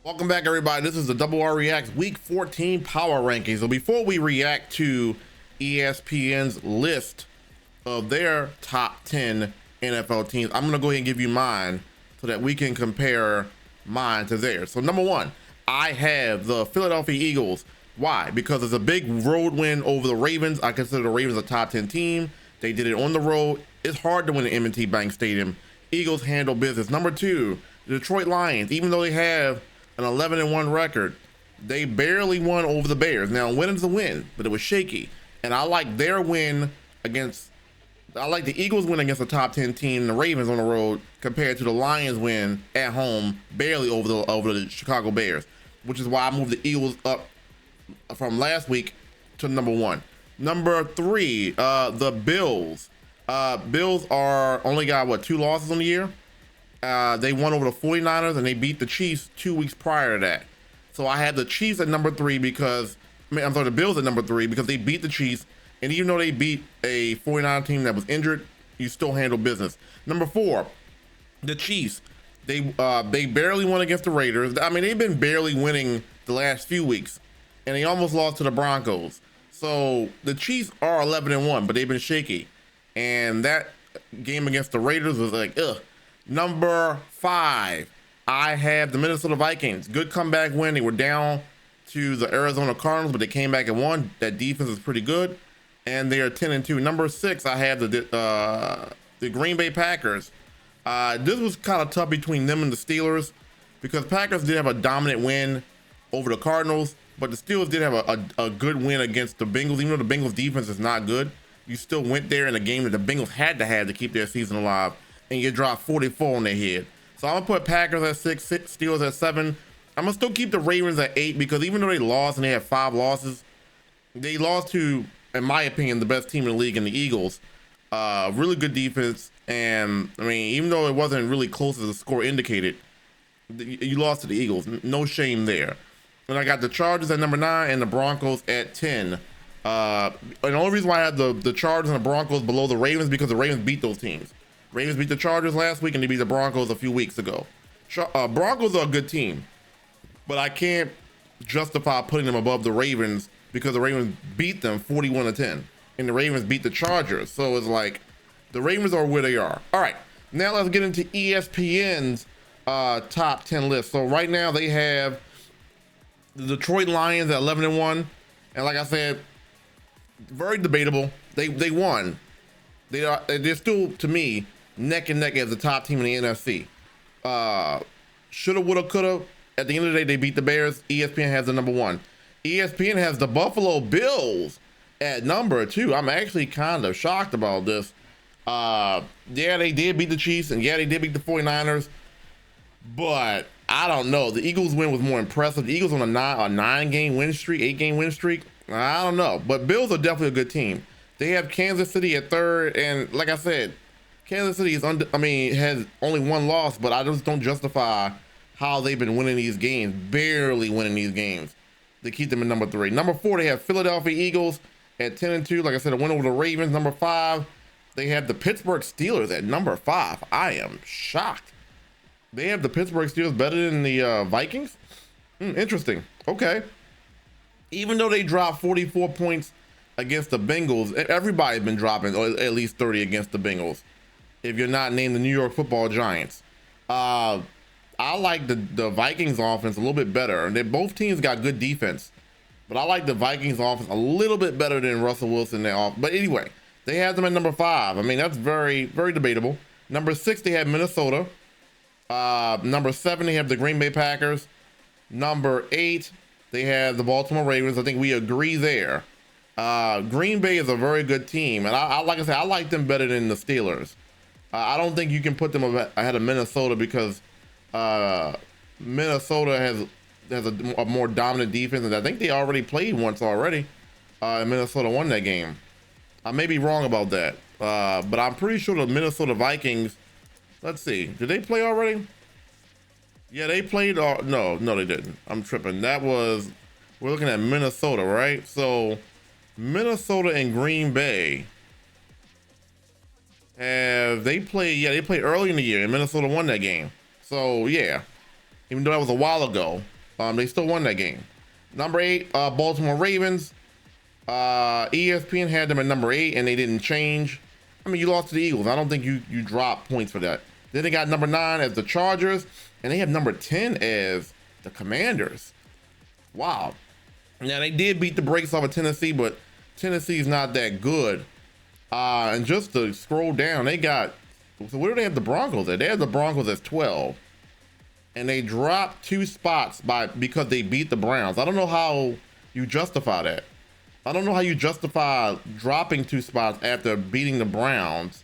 Welcome back, everybody. This is the Double R Reacts Week 14 Power Rankings. So before we react to ESPN's list of their top 10 NFL teams, I'm going to go ahead and give you mine so that we can compare mine to theirs. So number one, I have the Philadelphia Eagles. Why? Because it's a big road win over the Ravens. I consider the Ravens a top 10 team. They did it on the road. It's hard to win at M&T Bank Stadium. Eagles handle business. Number two, the Detroit Lions. Even though they have an 11-1 record, they barely won over the Bears. Now, win is a win, but it was shaky. And I like their win against, I like the Eagles win against a top 10 team, the Ravens on the road, compared to the Lions win at home, barely over the Chicago Bears, which is why I moved the Eagles up from last week to number one. Number three, the Bills. Bills are only got, what, 2 losses on the year? They won over the 49ers and they beat the Chiefs 2 weeks prior to that. So I had the Chiefs at number three because, the Bills at number three because they beat the Chiefs. And even though they beat a 49er team that was injured, you still handle business. Number four, the Chiefs. They barely won against the Raiders. I mean, they've been barely winning the last few weeks, and they almost lost to the Broncos. So the Chiefs are 11-1, but they've been shaky. And that game against the Raiders was like, ugh. Number five, I have the Minnesota Vikings. Good comeback win. They were down to the Arizona Cardinals, but they came back and won. That defense is pretty good, and they are 10-2. Number six, I have the Green Bay Packers. This was kind of tough between them and the Steelers because Packers did have a dominant win over the Cardinals, but the Steelers did have a good win against the Bengals. Even though the Bengals defense is not good, you still went there in a game that the Bengals had to have to keep their season alive, and you dropped 44 on their head. So I'm gonna put Packers at 6, Steelers at 7. I'm gonna still keep the Ravens at 8 because even though they lost and they had 5 losses, they lost to, in my opinion, the best team in the league in the Eagles. Really good defense, and I mean, even though it wasn't really close as the score indicated, you lost to the Eagles. No shame there. And I got the Chargers at number 9 and the Broncos at 10. And the only reason why I had the Chargers and the Broncos below the Ravens is because the Ravens beat those teams. Ravens beat the Chargers last week and they beat the Broncos a few weeks ago. Broncos are a good team, but I can't justify putting them above the Ravens because the Ravens beat them 41-10 and the Ravens beat the Chargers. So it's like the Ravens are where they are. All right, now let's get into ESPN's top 10 list. So right now they have the Detroit Lions at 11-1. And like I said, very debatable. They won. They're still, to me, neck and neck as the top team in the NFC. Shoulda, woulda, coulda. At the end of the day, they beat the Bears. ESPN has the number 1. ESPN has the Buffalo Bills at number 2. I'm actually kind of shocked about this. Yeah, they did beat the Chiefs, and yeah, they did beat the 49ers. But I don't know. The Eagles win was more impressive. The Eagles on a 9-game win streak, 8-game win streak. I don't know. But Bills are definitely a good team. They have Kansas City at 3rd, and like I said, Kansas City is has only 1 loss, but I just don't justify how they've been winning these games, barely winning these games. They keep them at number 3. Number 4, they have Philadelphia Eagles at 10-2. Like I said, a win over the Ravens. Number 5, they have the Pittsburgh Steelers at number 5. I am shocked. They have the Pittsburgh Steelers better than the Vikings? Interesting. Okay. Even though they dropped 44 points against the Bengals, everybody's been dropping at least 30 against the Bengals, if you're not named the New York Football Giants. I like the Vikings offense a little bit better. Both teams got good defense, but I like the Vikings offense a little bit better than Russell Wilson. But anyway, they have them at number 5. I mean, that's very, very debatable. Number 6, they have Minnesota. Number 7, they have the Green Bay Packers. Number 8, they have the Baltimore Ravens. I think we agree there. Green Bay is a very good team, and I like I said, I like them better than the Steelers. I don't think you can put them ahead of Minnesota because Minnesota has a more dominant defense, and I think they already played once already. And Minnesota won that game. I may be wrong about that, but I'm pretty sure the Minnesota Vikings. Let's see, did they play already? Yeah, they played. No, they didn't. I'm tripping. We're looking at Minnesota, right? So Minnesota and Green Bay they played early in the year, and Minnesota won that game. So yeah, even though that was a while ago, They still won that game. Number 8, Baltimore Ravens. ESPN had them at number 8 and they didn't change. I mean, you lost to the Eagles. I don't think you drop points for that. Then they got number 9 as the Chargers, and they have number 10 as the Commanders. Wow. Now they did beat the brakes off of Tennessee, but Tennessee's not that good. And just to scroll down, they got, so where do they have the Broncos at? They have the Broncos as 12. And they dropped 2 spots because they beat the Browns. I don't know how you justify that. I don't know how you justify dropping 2 spots after beating the Browns.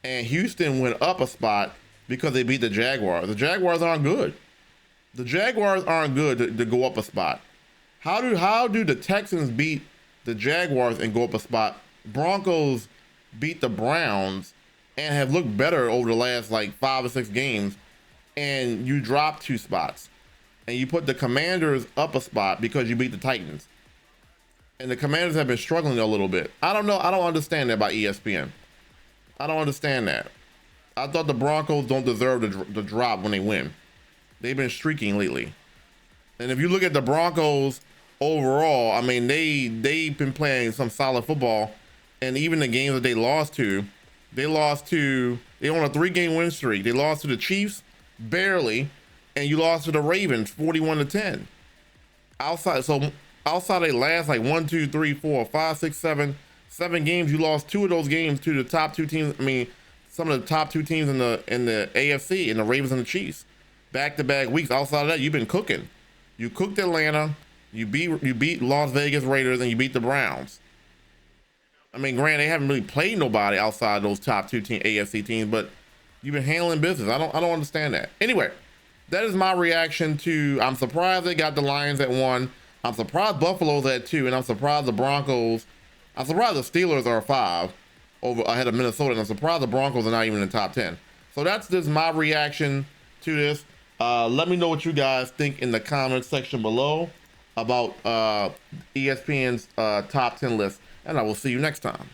And Houston went up a spot because they beat the Jaguars. The Jaguars aren't good. The Jaguars aren't good to go up a spot. How do the Texans beat the Jaguars and go up a spot? Broncos beat the Browns and have looked better over the last like 5 or 6 games, and you drop 2 spots. And you put the Commanders up a spot because you beat the Titans. And the Commanders have been struggling a little bit. I don't know. I don't understand that by ESPN. I don't understand that. I thought the Broncos don't deserve the drop when they win. They've been streaking lately. And if you look at the Broncos overall, I mean, they've been playing some solid football. And even the games that they lost to, they on a 3-game win streak. They lost to the Chiefs, barely, and you lost to the Ravens, 41-10. Outside they last like 1, 2, 3, 4, 5, 6, 7 games, you lost 2 of those games to the top 2 teams. I mean, some of the top 2 teams in the AFC, in the Ravens and the Chiefs. Back-to-back weeks. Outside of that, you've been cooking. You cooked Atlanta, you beat Las Vegas Raiders, and you beat the Browns. I mean, granted, they haven't really played nobody outside those top 2 AFC teams, but you've been handling business. I don't understand that. Anyway, that is my reaction to. I'm surprised they got the Lions at 1. I'm surprised Buffalo's at 2, and I'm surprised the Broncos. I'm surprised the Steelers are 5 ahead of Minnesota, and I'm surprised the Broncos are not even in the top 10. So that's just my reaction to this. Let me know what you guys think in the comments section below about ESPN's top 10 list, and I will see you next time.